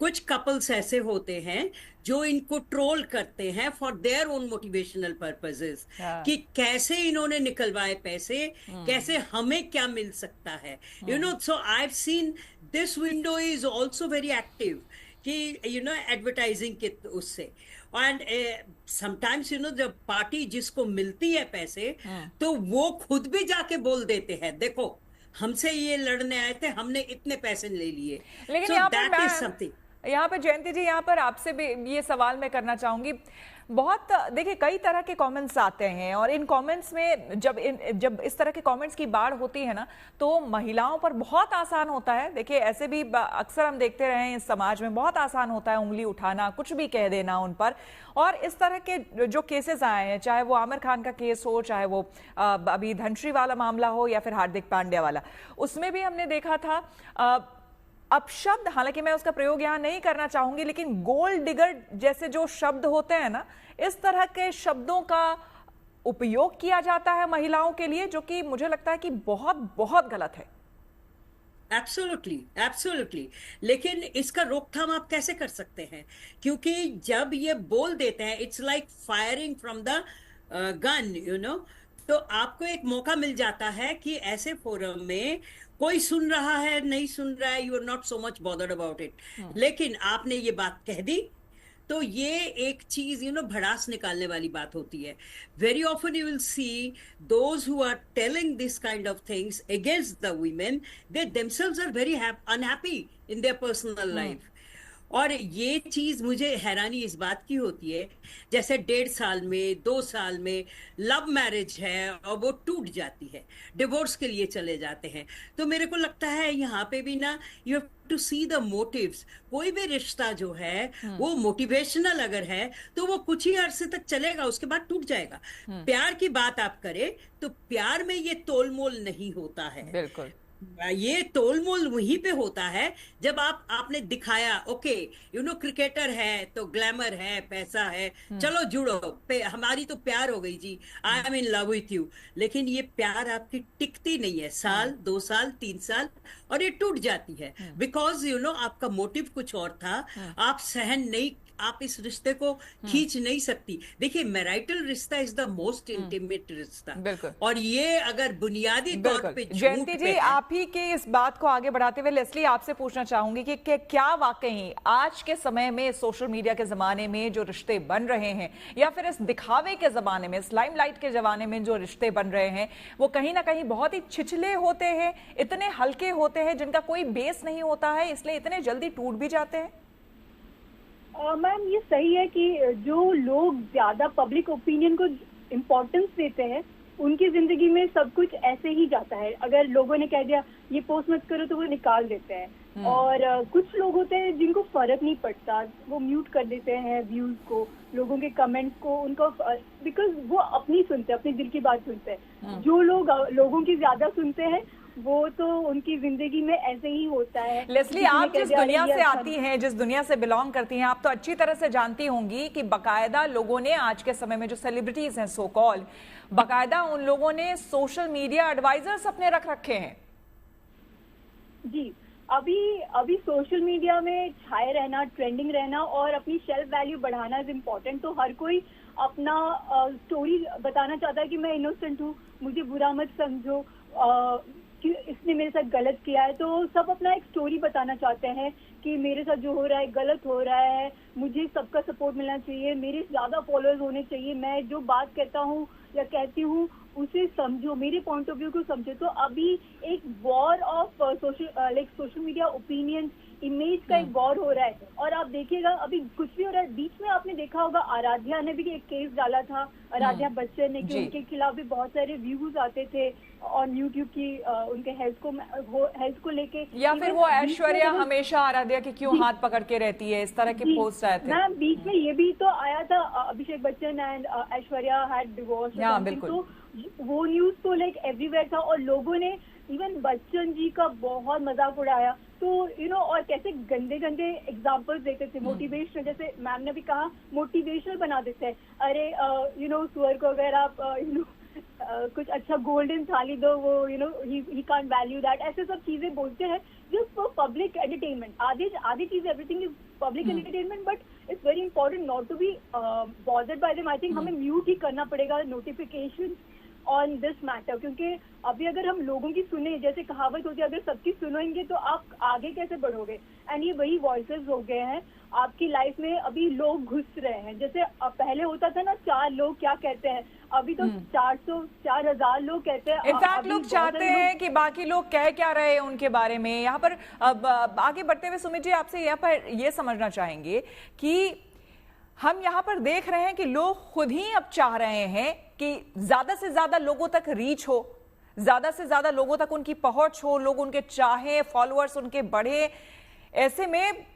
कुछ कपल्स ऐसे होते हैं जो इनको ट्रोल करते हैं for their own motivational purposes कि कैसे इन्होंने निकलवाए पैसे, कैसे हमें क्या मिल सकता है। So I have seen this window is also very active कि एडवर्टाइजिंग के उससे। एंड समटाइम्स जब पार्टी जिसको मिलती है पैसे तो वो खुद भी जाके बोल देते हैं देखो हमसे ये लड़ने आए थे, हमने इतने पैसे ले लिए। लेकिन यहाँ पर जयंती जी, यहाँ पर आपसे भी ये सवाल मैं करना चाहूंगी। बहुत देखिए कई तरह के कमेंट्स आते हैं, और इन कमेंट्स में जब इस तरह के कमेंट्स की बाढ़ होती है ना, तो महिलाओं पर बहुत आसान होता है। देखिए ऐसे भी अक्सर हम देखते रहे हैं इस समाज में, बहुत आसान होता है उंगली उठाना, कुछ भी कह देना उन पर। और इस तरह के जो केसेस आए हैं, चाहे वो आमिर खान का केस हो, चाहे वो अभी धनश्री वाला मामला हो, या फिर हार्दिक पांड्या वाला, उसमें भी हमने देखा था अपशब्द, हालांकि मैं उसका प्रयोग यहां नहीं करना चाहूंगी, लेकिन गोल्ड डिगर जैसे जो शब्द होते हैं ना, इस तरह के शब्दों का उपयोग किया जाता है महिलाओं के लिए, जो कि मुझे लगता है कि बहुत बहुत गलत है। Absolutely, absolutely. लेकिन इसका रोकथाम आप कैसे कर सकते हैं? क्योंकि जब ये बोल देते हैं, it's like firing from the gun, तो आपको एक मौका मिल जाता है कि ऐसे फोरम में कोई सुन रहा है नहीं सुन रहा है, you are not so much bothered about it. लेकिन आपने ये बात कह दी तो ये एक चीज भड़ास निकालने वाली बात होती है। Very often you will see those who are telling this kind of things against the women, they themselves are very unhappy in their personal life. और ये चीज मुझे हैरानी इस बात की होती है, जैसे 1.5 साल में 2 साल में लव मैरिज है और वो टूट जाती है, डिवोर्स के लिए चले जाते हैं। तो मेरे को लगता है यहाँ पे भी ना, you have to see the motives. कोई भी रिश्ता जो है वो मोटिवेशनल अगर है तो वो कुछ ही अरसे तक चलेगा, उसके बाद टूट जाएगा। प्यार की बात आप करें तो प्यार में ये तोलमोल नहीं होता है। बिल्कुल, ये तोलमोल वहीं पे होता है जब आपने दिखाया, ओके क्रिकेटर है तो ग्लैमर है, पैसा है, चलो जुड़ो, हमारी तो प्यार हो गई जी, I am in love with you. लेकिन ये प्यार आपकी टिकती नहीं है, साल 2 साल 3 साल, और ये टूट जाती है बिकॉज आपका मोटिव कुछ और था। आप सहन नहीं, आप इस रिश्ते को खींच नहीं सकती। देखिए, मैरिटल रिश्ता इज द मोस्ट इंटीमेट रिश्ता, बिल्कुल। और ये अगर बुनियादी तौर पे जयंती जी, आप ही के इस बात को आगे बढ़ाते हुए लेस्ली आपसे पूछना चाहूंगी कि क्या वाकई आज के समय में सोशल मीडिया के जमाने में जो रिश्ते बन रहे हैं, या फिर इस दिखावे के जमाने में, इस लाइमलाइट के जमाने में जो रिश्ते बन रहे हैं, वो कहीं ना कहीं बहुत ही छिछले होते हैं, इतने हल्के होते हैं, जिनका कोई बेस नहीं होता है, इसलिए इतने जल्दी टूट भी जाते हैं? मैम, ये सही है कि जो लोग ज्यादा पब्लिक ओपिनियन को इम्पोर्टेंस देते हैं, उनकी जिंदगी में सब कुछ ऐसे ही जाता है। अगर लोगों ने कह दिया ये पोस्ट मत करो तो वो निकाल देते हैं। और कुछ लोग होते हैं जिनको फर्क नहीं पड़ता, वो म्यूट कर देते हैं व्यूज को, लोगों के कमेंट्स को, उनको बिकॉज वो अपनी सुनते हैं, अपनी दिल की बात सुनते हैं। जो लोग लोगों की ज्यादा सुनते हैं वो तो उनकी जिंदगी में ऐसे ही होता है। लेस्ली, आप जिस दुनिया से आती हैं, जिस दुनिया से बिलोंग करती हैं, आप तो अच्छी तरह से जानती होंगी कि बकायदा लोगों ने आज के समय में जो सेलिब्रिटीज हैं सो कॉल्ड, बकायदा उन लोगों ने सोशल मीडिया एडवाइजर्स अपने रख रखे हैं। जी, अभी सोशल मीडिया में छाए रहना, ट्रेंडिंग रहना और अपनी सेल्फ वैल्यू बढ़ाना इज इम्पोर्टेंट। तो हर कोई अपना स्टोरी बताना चाहता है कि मैं इनोसेंट हूँ, मुझे बुरा मत समझो, कि इसने मेरे साथ गलत किया है। तो सब अपना एक स्टोरी बताना चाहते हैं कि मेरे साथ जो हो रहा है गलत हो रहा है, मुझे सबका सपोर्ट मिलना चाहिए, मेरे ज्यादा फॉलोअर्स होने चाहिए, मैं जो बात कहता हूँ या कहती हूँ उसे समझो, मेरे पॉइंट ऑफ व्यू को समझो। तो अभी एक war of social media opinion, image का एक वॉर हो रहा है। और आप देखिएगा अभी कुछ भी हो रहा है। बीच में आपने देखा होगा आराध्या ने भी एक केस डाला था, आराध्या बच्चन ने, कि उनके खिलाफ भी बहुत सारे व्यूज आते थे ऑन यूट्यूब की उनके हेल्थ को लेके, या फिर वो ऐश्वर्या हमेशा आराध्या के क्यों हाथ पकड़ के रहती है, इस तरह के पोस्ट आए थे। मैम, बीच में ये भी तो आया था, Abhishek Bachchan and Aishwarya had divorce, तो वो न्यूज तो लाइक एवरीवेयर था और लोगों ने इवन बच्चन जी का बहुत मजाक उड़ाया। तो और कैसे गंदे गंदे एग्जांपल्स देते थे, मोटिवेशनल, जैसे मैम ने भी कहा मोटिवेशनल बना देते हैं। अरे सुअर को अगर आप कुछ अच्छा गोल्डन थाली दो, वो ही कांट वैल्यू दैट, ऐसे सब चीजें बोलते हैं जस्ट फॉर पब्लिक एंटरटेनमेंट। आधी चीज, everything is public entertainment, but it's very important not to be bothered by them. I think हमें म्यूट ही करना पड़ेगा नोटिफिकेशन ऑन दिस मैटर, क्योंकि अभी अगर हम लोगों की सुने, जैसे कहावत होती है, अगर सबकी सुनेंगे तो आप आगे कैसे बढ़ोगे। एंड ये वही वॉइसेस हो गए हैं आपकी लाइफ में। अभी लोग घुस रहे हैं, जैसे पहले होता था ना 4 लोग क्या कहते हैं, अभी तो 400-4,000 लोग कहते हैं। इनफैक्ट लोग चाहते हैं कि बाकी लोग कह क्या रहे हैं उनके बारे में। यहाँ पर अब आगे बढ़ते हुए सुमित जी, आपसे यहाँ पर ये समझना चाहेंगे कि हम यहाँ पर देख रहे हैं कि लोग खुद ही अब चाह रहे हैं कि ज्यादा से ज्यादा लोगों तक रीच हो, ज्यादा से ज्यादा लोगों तक उनकी पहुंच हो, लोग उनके चाहें, फॉलोअर्स उनके बढ़े। ऐसे में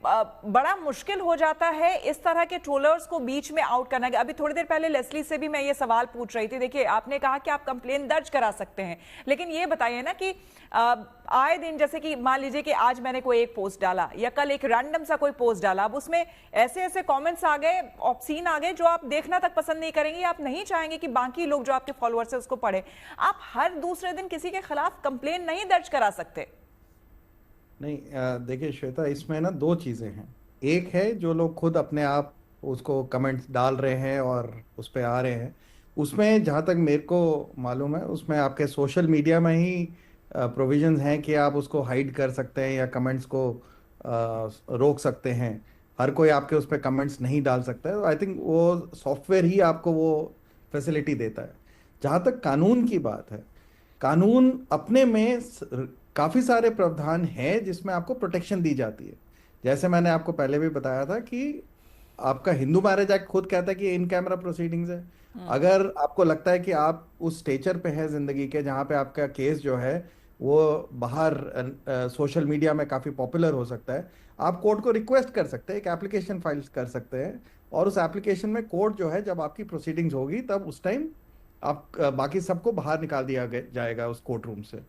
बड़ा मुश्किल हो जाता है इस तरह के ट्रोलर्स को बीच में आउट करना। अभी थोड़ी देर पहले लेस्ली से भी मैं ये सवाल पूछ रही थी। देखिए, आपने कहा कि आप कंप्लेन दर्ज करा सकते हैं, लेकिन ये बताइए ना कि आए दिन, जैसे कि मान लीजिए कि आज मैंने कोई एक पोस्ट डाला या कल एक रैंडम सा कोई पोस्ट डाला, अब उसमें ऐसे ऐसे कमेंट्स आ गए, ऑब्सीन आ गए, जो आप देखना तक पसंद नहीं करेंगे, आप नहीं चाहेंगे कि बाकी लोग जो आपके फॉलोअर्स है उसको पढ़े। आप हर दूसरे दिन किसी के खिलाफ कंप्लेन नहीं दर्ज करा सकते। नहीं, देखिए श्वेता, इसमें ना दो चीजें हैं। एक है जो लोग खुद अपने आप उसको कमेंट्स डाल रहे हैं और उस पर आ रहे हैं, उसमें जहाँ तक मेरे को मालूम है उसमें आपके सोशल मीडिया में ही प्रोविजंस हैं कि आप उसको हाइड कर सकते हैं या कमेंट्स को रोक सकते हैं। हर कोई आपके उस पर कमेंट्स नहीं डाल सकता है। आई थिंक वो सॉफ्टवेयर ही आपको वो फैसिलिटी देता है। जहाँ तक कानून की बात है, कानून अपने में काफी सारे प्रावधान हैं जिसमें आपको प्रोटेक्शन दी जाती है। जैसे मैंने आपको पहले भी बताया था कि आपका हिंदू मैरिज एक्ट खुद कहता है कि इन कैमरा प्रोसीडिंग्स है। अगर आपको लगता है कि आप उस स्टेचर पे हैं जिंदगी के जहाँ पे आपका केस जो है वो बाहर सोशल मीडिया में काफी पॉपुलर हो सकता है, आप कोर्ट को रिक्वेस्ट कर सकते हैं, एक एप्लीकेशन फाइल कर सकते हैं, और उस एप्लीकेशन में कोर्ट जो है जब आपकी प्रोसीडिंग्स होगी तब उस टाइम आप बाकी सबको बाहर निकाल दिया जाएगा उस कोर्ट रूम से।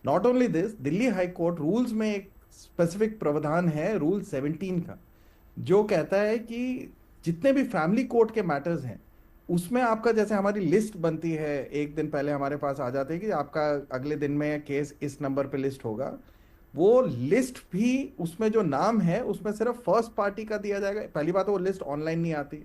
Not only this, Delhi high court rules में एक स्पेसिफिक प्रावधान है, रूल 17 का, जो कहता है कि जितने भी फैमिली कोर्ट के मैटर्स हैं उसमें आपका, जैसे हमारी लिस्ट बनती है, एक दिन पहले हमारे पास आ जाती है कि आपका अगले दिन में केस इस नंबर पे लिस्ट होगा, वो लिस्ट भी उसमें जो नाम है उसमें सिर्फ फर्स्ट पार्टी का दिया जाएगा। पहली बात, वो लिस्ट ऑनलाइन नहीं आती।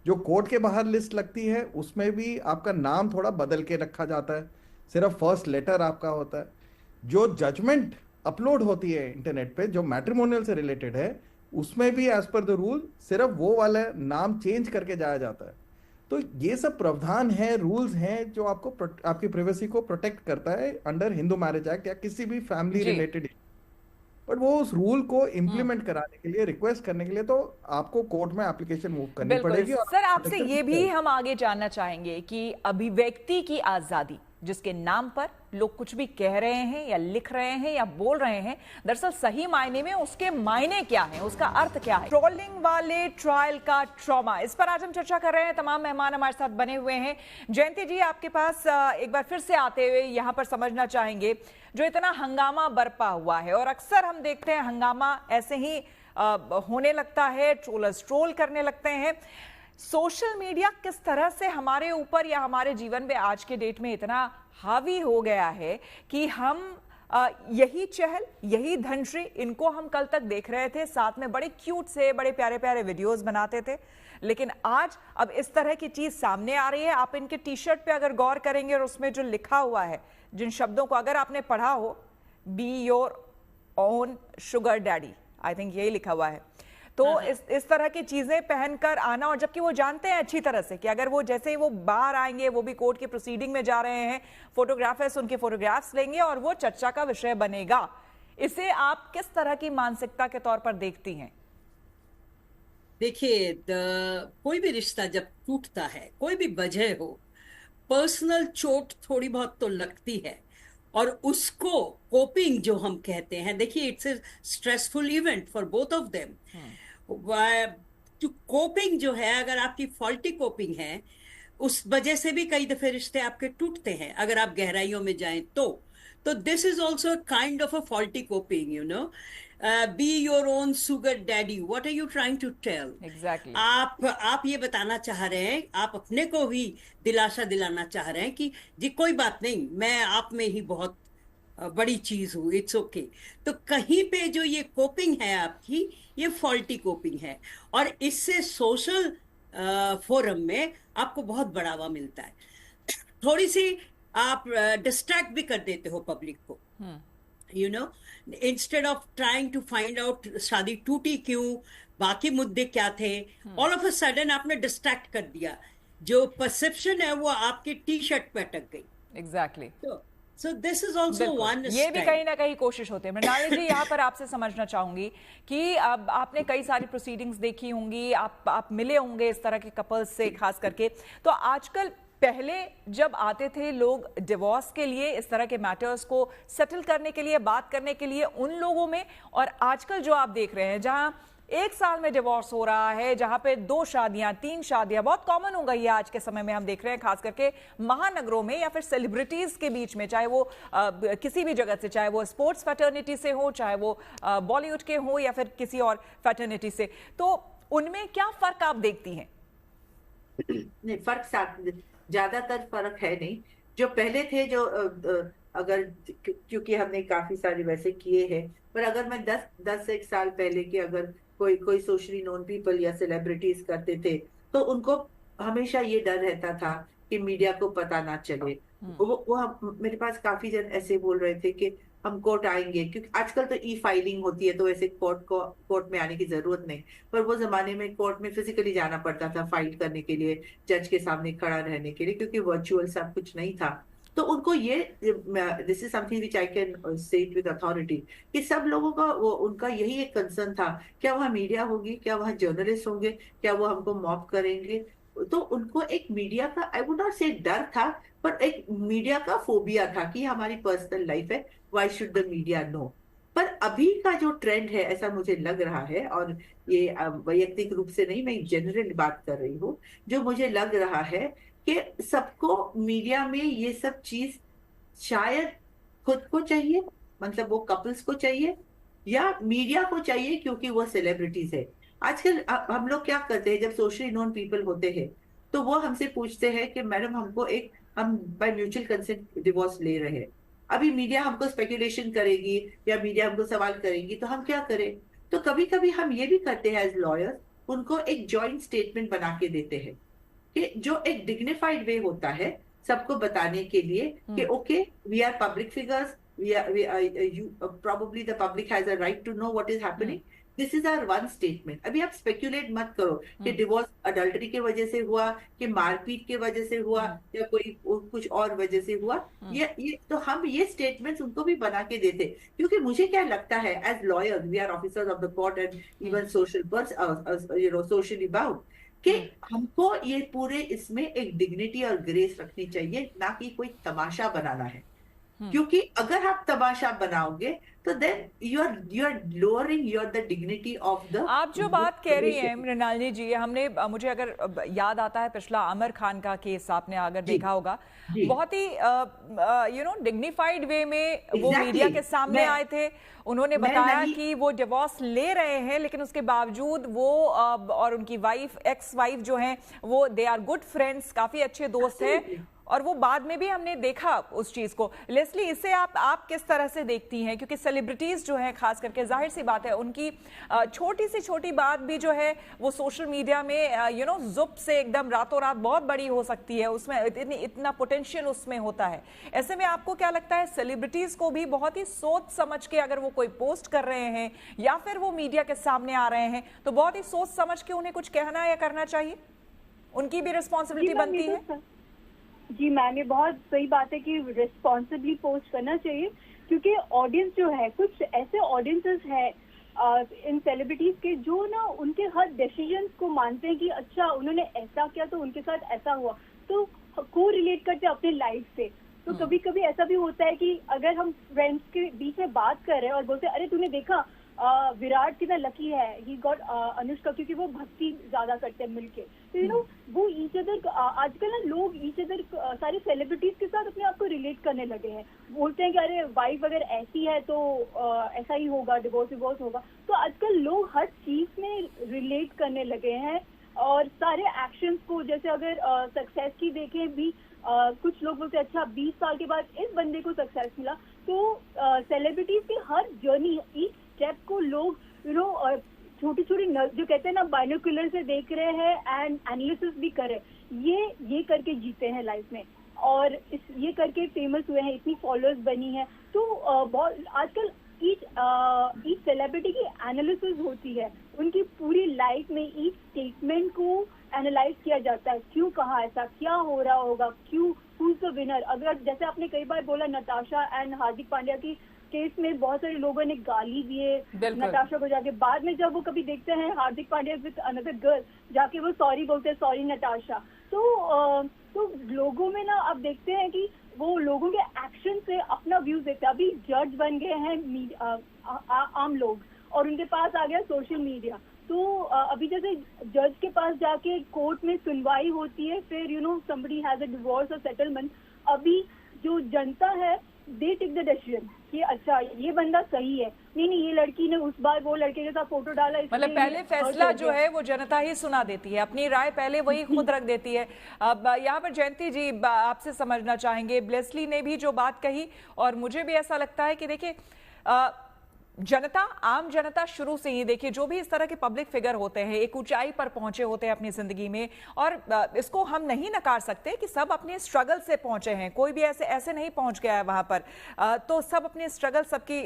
जो कोर्ट के बाहर लिस्ट लगती है उसमें भी आपका नाम थोड़ा बदल के रखा जाता है, सिर्फ फर्स्ट लेटर आपका होता है। जो जजमेंट अपलोड होती है इंटरनेट पे जो मैट्रिमोनियल से रिलेटेड है, उसमें भी एज पर द रूल सिर्फ वो वाला नाम चेंज करके जाया जाता है। तो ये सब प्रावधान है, रूल्स हैं जो आपको आपकी प्राइवेसी को प्रोटेक्ट करता है अंडर हिंदू मैरिज एक्ट या किसी भी फैमिली रिलेटेड। बट वो उस रूल को इम्प्लीमेंट कराने के लिए, रिक्वेस्ट करने के लिए तो आपको कोर्ट में एप्लीकेशन मूव करनी पड़ेगी। सर, आपसे ये भी हम आगे जानना चाहेंगे कि अभिव्यक्ति की आजादी, जिसके नाम पर लोग कुछ भी कह रहे हैं या लिख रहे हैं या बोल रहे हैं, दरअसल सही मायने में उसके मायने क्या हैं, उसका अर्थ क्या है? ट्रोलिंग वाले ट्रायल का ट्रॉमा, इस पर आज हम चर्चा कर रहे हैं। तमाम मेहमान हमारे साथ बने हुए हैं। जयंती जी, आपके पास एक बार फिर से आते हुए यहां पर समझना चाहेंगे, जो इतना हंगामा बरपा हुआ है, और अक्सर हम देखते हैं हंगामा ऐसे ही होने लगता है, ट्रोलर्स ट्रोल करने लगते हैं। सोशल मीडिया किस तरह से हमारे ऊपर या हमारे जीवन में आज के डेट में इतना हावी हो गया है कि हम यही चहल, यही धनश्री, इनको हम कल तक देख रहे थे, साथ में बड़े क्यूट से बड़े प्यारे प्यारे वीडियोस बनाते थे, लेकिन आज अब इस तरह की चीज सामने आ रही है। आप इनके टी शर्ट पे अगर गौर करेंगे और उसमें जो लिखा हुआ है, जिन शब्दों को अगर आपने पढ़ा हो, B your own sugar daddy, I think यही लिखा हुआ है। तो इस तरह की चीजें पहनकर आना, और जबकि वो जानते हैं अच्छी तरह से कि अगर वो जैसे ही वो बाहर आएंगे, वो भी कोर्ट की प्रोसीडिंग में जा रहे हैं, फोटोग्राफर्स उनके फोटोग्राफ्स लेंगे और वो चर्चा का विषय बनेगा। इसे आप किस तरह की मानसिकता के तौर पर देखती हैं? देखिए, कोई भी रिश्ता जब टूटता है, कोई भी वजह हो, पर्सनल चोट थोड़ी बहुत तो लगती है, और उसको कोपिंग जो हम कहते हैं, देखिए it's a stressful event for both of them. जो कोपिंग जो है, अगर आपकी फॉल्टी कोपिंग है, उस वजह से भी कई दफे रिश्ते आपके टूटते हैं, अगर आप गहराइयों में जाएं तो this is also kind of a faulty coping, you know. Be your own sugar daddy, what are you trying to tell? Exactly. आप ये बताना चाह रहे हैं, आप अपने को भी दिलासा दिलाना चाह रहे हैं कि जी कोई बात नहीं, मैं आप में ही बहुत बड़ी चीज हूँ, इट्स ओके। तो कहीं पे जो ये कोपिंग है आपकी, ये फॉल्टी कोपिंग है, और इससे सोशल फोरम में आपको बहुत बढ़ावा मिलता है। थोड़ी सी आप डिस्ट्रैक्ट भी कर देते हो पब्लिक को, you know, instead of trying to find out शादी टूटी क्यों, बाकी मुद्दे क्या थे, ऑल ऑफ अ सडन आपने डिस्ट्रैक्ट कर दिया, जो परसेप्शन है वो आपके टी शर्ट पे अटक गई। Exactly. So this is also one ये भी कहीं ना कहीं कोशिश होती है। मृणाली जी, यहाँ पर आपसे समझना चाहूंगी कि अब आपने कई सारी प्रोसीडिंग्स देखी होंगी, आप मिले होंगे इस तरह के कपल्स से खास करके, तो आजकल पहले जब आते थे लोग डिवोर्स के लिए, इस तरह के मैटर्स को सेटल करने के लिए, बात करने के लिए, उन लोगों में, और आजकल जो आप देख रहे हैं जहां एक साल में डिवोर्स हो रहा है, जहां पे 2 शादियां 3 शादियां बहुत कॉमन हो गई है आज के समय में, हम देख रहे हैं खास करके महानगरों में या फिर सेलिब्रिटीज के बीच में, चाहे वो किसी भी जगह से, चाहे वो स्पोर्ट्स फैटर्निटी से हो, चाहे वो बॉलीवुड के हो या फिर किसी और फैटर्निटी से, तो उनमें क्या फर्क आप देखती हैं? नहीं, ज्यादातर फर्क है नहीं। जो पहले थे, जो अगर, क्योंकि हमने काफी सारे वैसे किए हैं, पर अगर मैं 10 एक साल पहले के अगर कोई सोशली नोन पीपल या सेलिब्रिटीज करते थे, तो उनको हमेशा ये डर रहता था कि मीडिया को पता ना चले। मेरे पास काफी जन ऐसे बोल रहे थे कि हम कोर्ट आएंगे, क्योंकि आजकल तो ई फाइलिंग होती है, तो ऐसे कोर्ट में आने की जरूरत नहीं। पर वो जमाने में कोर्ट में फिजिकली जाना पड़ता था फाइल करने के लिए, जज के सामने खड़ा रहने के लिए, क्योंकि वर्चुअल सब कुछ नहीं था। तो उनको ये, this is something which I can say it with authority, कि सब लोगों का उनका यही एक कंसर्न था, क्या वहाँ मीडिया होगी, क्या वहाँ जर्नलिस्ट होंगे, क्या वो हमको मॉब करेंगे। तो उनको एक मीडिया का, आई वुड नॉट से डर था, पर एक मीडिया का फोबिया था कि हमारी पर्सनल लाइफ है, why should the media know. पर अभी का जो ट्रेंड है, ऐसा मुझे लग रहा है, और ये वैयक्तिक रूप से नहीं, मैं जनरल बात कर रही हूँ, जो मुझे लग रहा है कि सबको मीडिया में ये सब चीज शायद खुद को चाहिए, मतलब वो कपल्स को चाहिए या मीडिया को चाहिए, क्योंकि वो सेलिब्रिटीज है। आजकल हम लोग क्या करते हैं, जब सोशली नोन पीपल होते हैं, तो वो हमसे पूछते हैं कि मैडम हमको हम बाय म्यूचुअल कंसेंट डिवोर्स ले रहे हैं। अभी मीडिया हमको स्पेकुलेशन करेगी या मीडिया हमको सवाल करेगी, तो हम क्या करें? तो कभी कभी हम ये भी करते हैं एज लॉयर्स, उनको एक जॉइंट स्टेटमेंट बना के देते हैं, कि जो एक डिग्निफाइड वे होता है सबको बताने के लिए कि okay, we are public figures, probably the public has a right to know what is happening. This is our one statement. अभी आप स्पेक्यूलेट मत करो कि डिवोर्स अडल्टरी के वजह से हुआ, कि मारपीट के वजह से हुआ, या कोई कुछ और वजह से हुआ। ये तो हम ये स्टेटमेंट्स उनको भी बना के देते, क्योंकि मुझे क्या लगता है, as lawyers we are officers of the court and even social person, socially bound, कि हमको ये पूरे इसमें एक डिग्निटी और ग्रेस रखनी चाहिए, ना कि कोई तमाशा बनाना है। क्योंकि अगर आप तमाशा बनाओगे तो then you are lowering the dignity of the. आप जो बात कह रही हैं मृणालिनी जी, हमने, मुझे अगर याद आता है पिछला आमिर खान का केस, आपने अगर देखा होगा, बहुत ही डिग्निफाइड वे में वो मीडिया के सामने आए थे। उन्होंने बताया कि वो डिवोर्स ले रहे हैं, लेकिन उसके बावजूद वो और उनकी वाइफ, एक्स वाइफ जो हैं, वो दे आर गुड फ्रेंड्स, काफी अच्छे दोस्त हैं, और वो बाद में भी हमने देखा उस चीज को। लेस्ली, इसे आप किस तरह से देखती हैं? क्योंकि सेलिब्रिटीज जो हैं, खास करके, जाहिर सी बात है, उनकी छोटी से छोटी बात भी जो है वो सोशल मीडिया में जुप से एकदम रातों रात बहुत बड़ी हो सकती है, उसमें इतना पोटेंशियल उसमें होता है। ऐसे में आपको क्या लगता है, सेलिब्रिटीज को भी बहुत ही सोच समझ के, अगर वो कोई पोस्ट कर रहे हैं या फिर वो मीडिया के सामने आ रहे हैं, तो बहुत ही सोच समझ के उन्हें कुछ कहना या करना चाहिए? उनकी भी रिस्पॉन्सिबिलिटी बनती है। जी मैम, ये बहुत सही बात है कि रिस्पॉन्सिबली पोस्ट करना चाहिए, क्योंकि ऑडियंस जो है, कुछ ऐसे ऑडियंसेस है इन सेलिब्रिटीज के, जो ना उनके हर डिसीजंस को मानते हैं कि अच्छा उन्होंने ऐसा किया तो उनके साथ ऐसा हुआ, तो को रिलेट करते हैं अपने लाइफ से। तो कभी कभी ऐसा भी होता है कि अगर हम फ्रेंड्स के बीच में बात कर रहे हैं और बोलते हैं, अरे तूने देखा विराट कितना लकी है, ही गॉट अनुष्का, क्योंकि वो भक्ति ज्यादा करते हैं मिलके। तो वो ईच अदर, आजकल ना लोग ईच अदर सारे सेलिब्रिटीज के साथ अपने आप को रिलेट करने लगे हैं, बोलते हैं कि अरे वाइफ अगर ऐसी है तो ऐसा ही होगा, डिवोर्स होगा। तो आजकल लोग हर चीज में रिलेट करने लगे हैं, और सारे एक्शंस को, जैसे अगर सक्सेस की देखें भी, कुछ लोग बोलते हैं अच्छा 20 साल के बाद इस बंदे को सक्सेस मिला। तो सेलिब्रिटीज की हर जर्नी, ईच स्टेप को लोग छोटी छोटी, जो कहते हैं ना, बाइनोक्यूलर से देख रहे हैं एंड एनालिसिस भी कर रहे हैं। ये करके जीते हैं लाइफ में, और ये करके फेमस हुए हैं, इतनी फॉलोअर्स बनी है। तो बहुत आजकल ईच सेलिब्रिटी की एनालिसिस होती है, उनकी पूरी लाइफ में ईच स्टेटमेंट को एनालाइज किया जाता है, क्यों कहा ऐसा, क्या हो रहा होगा, क्यों, हु इज द विनर। अगर जैसे आपने कई बार बोला, नताशा एंड हार्दिक पांड्या की केस में बहुत सारे लोगों ने गाली दिए नताशा को, जाके बाद में जब वो कभी देखते हैं Hardik Pandya with another girl, जाके वो सॉरी बोलते हैं, सॉरी नताशा। तो तो लोगों में ना आप देखते हैं कि वो लोगों के एक्शन से अपना व्यूज देखते हैं। अभी जज बन गए हैं आम लोग, और उनके पास आ गया सोशल मीडिया। तो अभी जैसे जज के पास जाके कोर्ट में सुनवाई होती है, फिर somebody has a divorce or settlement, अभी जो जनता है दे टेक द डिसीजन कि अच्छा ये बंदा सही है, नहीं ये लड़की ने उस बार वो लड़के के साथ फोटो डाला, मतलब पहले फैसला जो है वो जनता ही सुना देती है, अपनी राय पहले वही खुद रख देती है। अब यहाँ पर जयंती जी आपसे समझना चाहेंगे, ब्लेसली ने भी जो बात कही और मुझे भी ऐसा लगता है कि देखिए जनता, आम जनता शुरू से ही देखिए जो भी इस तरह के पब्लिक फिगर होते हैं एक ऊंचाई पर पहुंचे होते हैं अपनी जिंदगी में, और इसको हम नहीं नकार सकते कि सब अपने स्ट्रगल से पहुंचे हैं, कोई भी ऐसे नहीं पहुंच गया है वहां पर। तो सब अपने स्ट्रगल, सबकी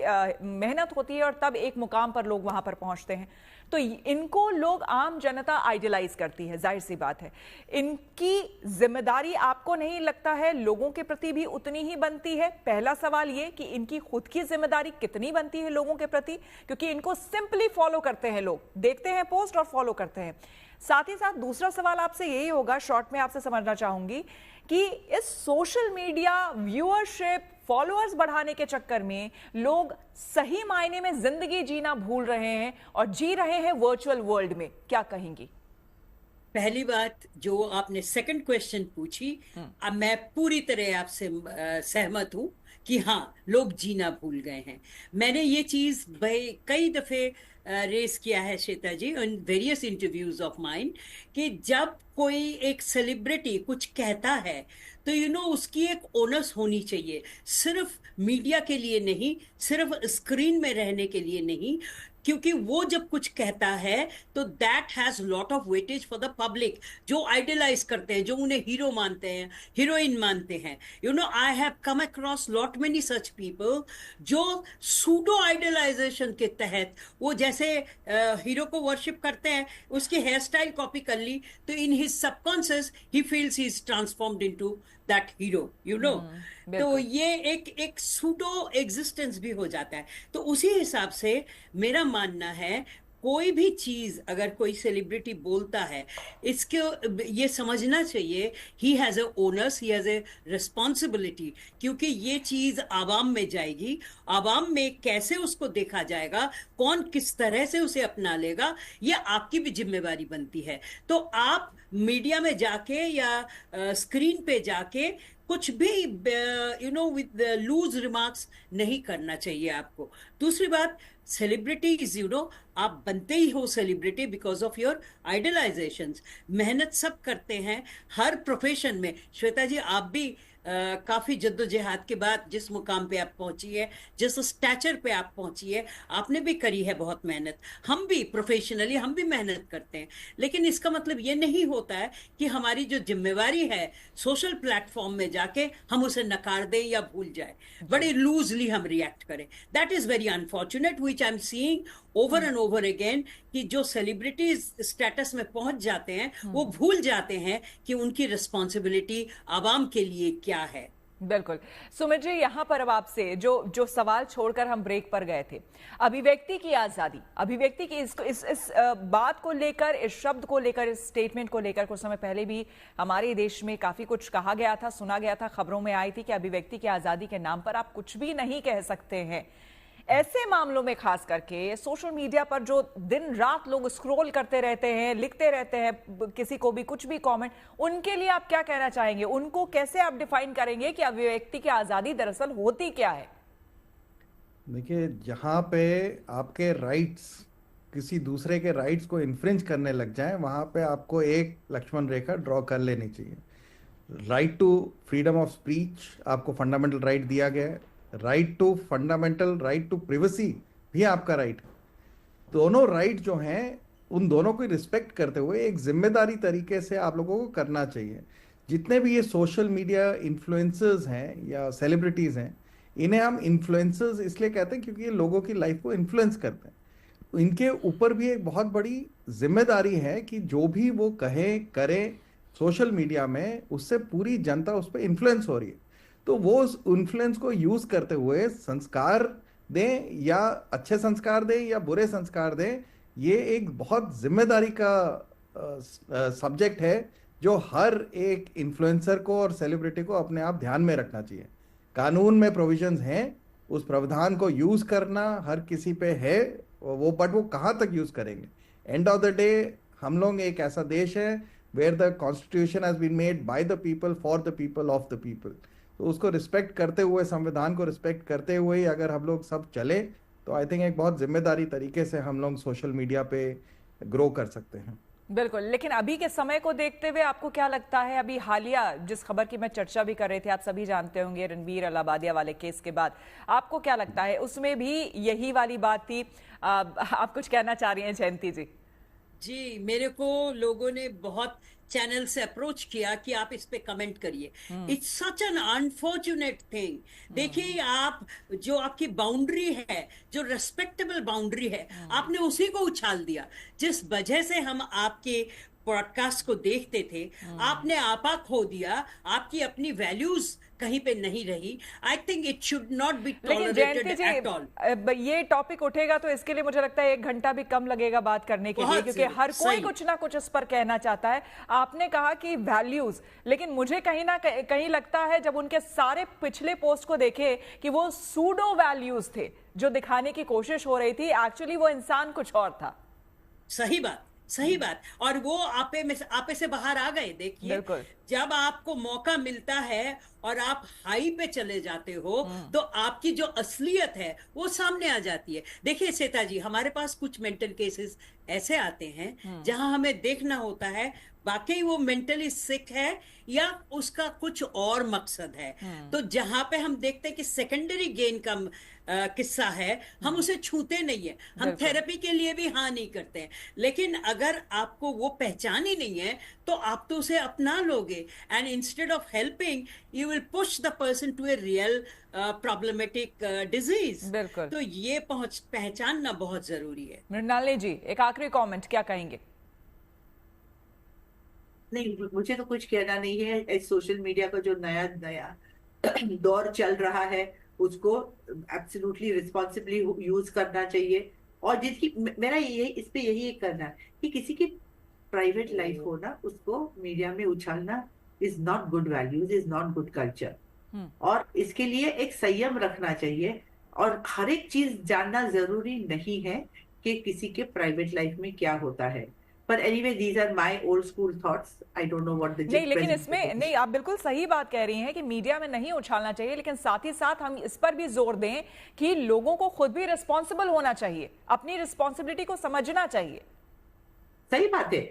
मेहनत होती है और तब एक मुकाम पर लोग वहां पर पहुंचते हैं। तो इनको लोग, आम जनता आइडियलाइज करती है, जाहिर सी बात है। इनकी जिम्मेदारी आपको नहीं लगता है लोगों के प्रति भी उतनी ही बनती है? पहला सवाल ये कि इनकी खुद की जिम्मेदारी कितनी बनती है लोगों के प्रति, क्योंकि इनको सिंपली फॉलो करते हैं लोग, देखते हैं पोस्ट और फॉलो करते हैं। साथ ही साथ दूसरा सवाल आपसे यही होगा, शॉर्ट में आपसे समझना चाहूंगी कि इस सोशल मीडिया व्यूअरशिप, फॉलोअर्स बढ़ाने के चक्कर में लोग सही मायने में जिंदगी जीना भूल रहे हैं और जी रहे हैं वर्चुअल वर्ल्ड में, क्या कहेंगी? पहली बात जो आपने सेकंड क्वेश्चन पूछी, अब मैं पूरी तरह आपसे सहमत हूं कि हाँ, लोग जीना भूल गए हैं। मैंने ये चीज कई दफे रेस किया है Shweta ji in various interviews of mine, कि जब कोई एक सेलिब्रिटी कुछ कहता है तो उसकी एक ओनर्स होनी चाहिए, सिर्फ मीडिया के लिए नहीं, सिर्फ स्क्रीन में रहने के लिए नहीं, क्योंकि वो जब कुछ कहता है तो that has lot of weightage for the public, जो आइडियलाइज करते हैं, जो उन्हें हीरो मानते हैं, हीरोइन मानते हैं। I have come across lot many such people जो सूडो आइडियलाइजेशन के तहत वो जैसे हीरो को वर्शिप करते हैं, उसकी हेयर स्टाइल कॉपी कर ली, तो in his subconscious he feels he is transformed into that hero, तो ये एक सूडो एग्जिस्टेंस भी हो जाता है। तो उसी हिसाब से मेरा मानना है, कोई भी चीज अगर कोई सेलिब्रिटी बोलता है, इसको ये समझना चाहिए he has a owners, he has a responsibility, क्योंकि ये चीज आवाम में जाएगी, आवाम में कैसे उसको देखा जाएगा, कौन किस तरह से उसे अपना लेगा, ये आपकी भी जिम्मेवारी बनती है। तो आप मीडिया में जाके या स्क्रीन पे जाके कुछ भी विद लूज रिमार्क्स नहीं करना चाहिए आपको। दूसरी बात, सेलिब्रिटीज आप बनते ही हो सेलिब्रिटी बिकॉज ऑफ योर आइडलाइजेशंस। मेहनत सब करते हैं हर प्रोफेशन में। श्वेता जी, आप भी काफी जद्दोजहद के बाद जिस मुकाम पे आप पहुंची है, जिस स्टैचर पे आप पहुंची है, आपने भी करी है बहुत मेहनत। हम भी प्रोफेशनली हम भी मेहनत करते हैं, लेकिन इसका मतलब ये नहीं होता है कि हमारी जो जिम्मेवारी है सोशल प्लेटफॉर्म में जाके हम उसे नकार दें या भूल जाए, बड़े लूजली हम रिएक्ट करें। That is very unfortunate which I am seeing over and over again, कि जो सेलिब्रिटीज स्टेटस में पहुंच जाते हैं वो भूल जाते हैं कि उनकी रिस्पॉन्सिबिलिटी आवाम के लिए क्या है। बिल्कुल। सुमित जी, यहाँ पर अब आपसे जो सवाल छोड़कर हम ब्रेक पर गए थे, अभिव्यक्ति की आजादी, अभिव्यक्ति की इस बात को लेकर, इस शब्द को लेकर, इस स्टेटमेंट को लेकर कुछ समय पहले भी हमारे देश में काफी कुछ कहा गया था, सुना गया था, खबरों में आई थी कि अभिव्यक्ति की आजादी के नाम पर आप कुछ भी नहीं कह सकते हैं। ऐसे मामलों में खास करके सोशल मीडिया पर जो दिन रात लोग स्क्रॉल करते रहते हैं, लिखते रहते हैं, किसी को भी कुछ भी कमेंट, उनके लिए आप क्या कहना चाहेंगे? उनको कैसे आप डिफाइन करेंगे कि अभिव्यक्ति की आजादी दरअसल होती क्या है? देखिए, जहां पे आपके राइट्स किसी दूसरे के राइट्स को इन्फ्रिंज करने लग जाएं, वहां पे आपको एक लक्ष्मण रेखा ड्रॉ कर लेनी चाहिए। Right to freedom of speech आपको फंडामेंटल राइट दिया गया है, right to fundamental right to privacy भी आपका राइट है। दोनों राइट जो हैं, उन दोनों को रिस्पेक्ट करते हुए एक जिम्मेदारी तरीके से आप लोगों को करना चाहिए। जितने भी ये सोशल मीडिया इन्फ्लुएंसर्स हैं या सेलिब्रिटीज हैं, इन्हें हम इन्फ्लुएंसर्स इसलिए कहते हैं क्योंकि ये लोगों की लाइफ को इन्फ्लुएंस करते हैं। तो इनके ऊपर भी एक बहुत बड़ी जिम्मेदारी है कि जो भी वो कहें करें सोशल मीडिया में, उससे पूरी जनता उस पर इन्फ्लुएंस हो रही है। तो वो उस इन्फ्लुएंस को यूज करते हुए संस्कार दें, या अच्छे संस्कार दें या बुरे संस्कार दें, ये एक बहुत जिम्मेदारी का सब्जेक्ट है जो हर एक इन्फ्लुएंसर को और सेलिब्रिटी को अपने आप ध्यान में रखना चाहिए। कानून में प्रोविजंस हैं, उस प्रावधान को यूज करना हर किसी पे है, वो बट वो कहाँ तक यूज करेंगे। एंड ऑफ द डे हम लोग एक ऐसा देश है where the constitution has been made by the people for the people of the people. तो उसको रिस्पेक्ट करते हुए, संविधान को रिस्पेक्ट करते हुए ही अगर हम लोग सब चले तो आई थिंक एक बहुत जिम्मेदारी तरीके से हम लोग सोशल मीडिया पे ग्रो कर सकते हैं। बिल्कुल, लेकिन अभी के समय को देखते हुए आपको क्या लगता है, अभी हालिया जिस खबर की मैं चर्चा भी कर रहे थे, आप सभी जानते होंगे रणवीर अलाहाबादिया वाले केस के बाद, आपको क्या लगता है उसमें भी यही वाली बात थी? आप कुछ कहना चाह रही हैं जयंती जी? जी, मेरे को लोगों ने बहुत चैनल से अप्रोच किया कि आप इस पे कमेंट करिए। It's such an unfortunate thing. देखिए, आप जो आपकी बाउंड्री है, जो रेस्पेक्टेबल बाउंड्री है, आपने उसी को उछाल दिया। जिस वजह से हम आपके पॉडकास्ट को देखते थे, आपने आपा खो दिया, आपकी अपनी वैल्यूज कहीं पे नहीं रही। I think it should not be tolerated at all. ये टॉपिक उठेगा तो इसके लिए मुझे लगता है 1 घंटा भी कम लगेगा बात करने के लिए, क्योंकि हर कोई कुछ ना कुछ इस पर कहना चाहता है। आपने कहा कि वैल्यूज, लेकिन मुझे कहीं ना कहीं लगता है जब उनके सारे पिछले पोस्ट को देखे कि वो सूडो वैल्यूज थे जो दिखाने की कोशिश हो रही थी, एक्चुअली वो इंसान कुछ और था। सही बात, सही बात। और वो आपे से बाहर आ गए। देखिए, जब आपको मौका मिलता है और आप हाई पे चले जाते हो तो आपकी जो असलियत है वो सामने आ जाती है। देखिए श्वेता जी, हमारे पास कुछ मेंटल केसेस ऐसे आते हैं जहां हमें देखना होता है वाकई वो मेंटली सिक है या उसका कुछ और मकसद है। तो जहां पे हम देखते हैं कि सेकेंडरी गेन का किस्सा है, हम उसे छूते नहीं है। हम थेरेपी के लिए भी हाँ नहीं करते हैं। लेकिन अगर आपको वो पहचान ही नहीं है तो आप तो उसे अपना लोगे, and instead of helping you will push the person to a real problematic disease. तो ये पहचानना बहुत जरूरी है। मृणालिनी जी, एक आखिरी कमेंट क्या कहेंगे? नहीं, मुझे तो कुछ कहना नहीं है। इस सोशल मीडिया का जो नया दौर चल रहा है उसको एब्सोल्युटली रिस्पॉन्सिबली यूज करना चाहिए। और जिसकी मेरा इस पे यही एक करना है कि किसी की प्राइवेट लाइफ हो ना, उसको मीडिया में उछालना is not good values, is not good culture. और इसके लिए एक संयम रखना चाहिए। और हर एक चीज जानना जरूरी नहीं है कि किसी के प्राइवेट लाइफ में क्या होता है। But anyway, these are my old school thoughts. I don't know what the नहीं, लेकिन इसमें नहीं, आप बिल्कुल सही बात कह रही हैं कि मीडिया में नहीं उछालना चाहिए, लेकिन साथ ही साथ हम इस पर भी जोर दें कि लोगों को खुद भी रिस्पॉन्सिबल होना चाहिए, अपनी रिस्पॉन्सिबिलिटी को समझना चाहिए। सही बात है।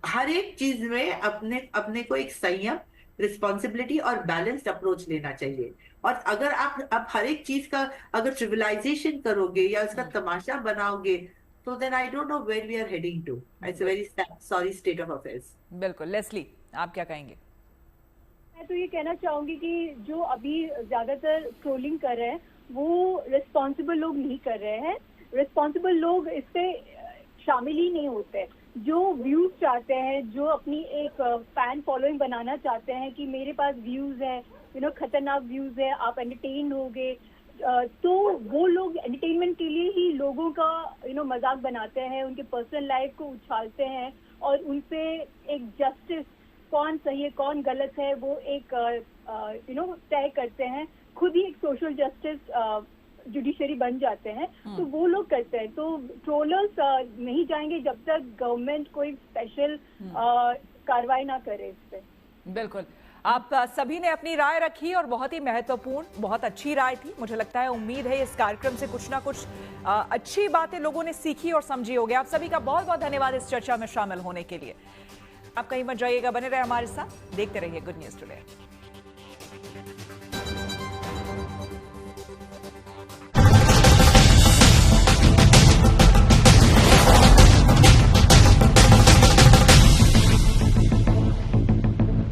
हर एक चीज में अपने को एक संयम, रिस्पॉन्सिबिलिटी और बैलेंस्ड अप्रोच लेना चाहिए। और अगर आप हर एक चीज का अगर ट्रिविलाइजेशन करोगे या उसका तमाशा बनाओगे तो then I don't know where we are heading to. It's a very sorry state of affairs. बिल्कुल। लेस्ली, आप क्या कहेंगे? मैं तो ये कहना चाहूंगी कि जो अभी ज्यादातर ट्रोलिंग कर रहे हैं वो रिस्पॉन्सिबल लोग नहीं कर रहे हैं। रिस्पॉन्सिबल लोग इस पे शामिल ही नहीं होते। जो व्यूज चाहते हैं, जो अपनी एक फैन फॉलोइंग बनाना चाहते हैं कि मेरे पास व्यूज है, खतरनाक व्यूज है, आप एंटरटेन होगे, तो वो लोग एंटरटेनमेंट के लिए ही लोगों का मजाक बनाते हैं, उनके पर्सनल लाइफ को उछालते हैं और उनसे एक जस्टिस, कौन सही है कौन गलत है, वो एक तय करते हैं। खुद ही एक सोशल जस्टिस जुडिशरी बन जाते हैं। तो वो लोग करते हैं। तो ट्रोलर्स नहीं जाएंगे जब तक गवर्नमेंट कोई स्पेशल कार्रवाई ना करे इस पे। बिल्कुल। आप सभी ने अपनी राय रखी और बहुत ही महत्वपूर्ण, बहुत अच्छी राय थी। मुझे लगता है, उम्मीद है इस कार्यक्रम से कुछ ना कुछ अच्छी बातें लोगों ने सीखी और समझी होगी। आप सभी का बहुत बहुत धन्यवाद इस चर्चा में शामिल होने के लिए। आप कहीं मत जाइएगा, बने रहे हमारे साथ, देखते रहिए गुड न्यूज टुडे।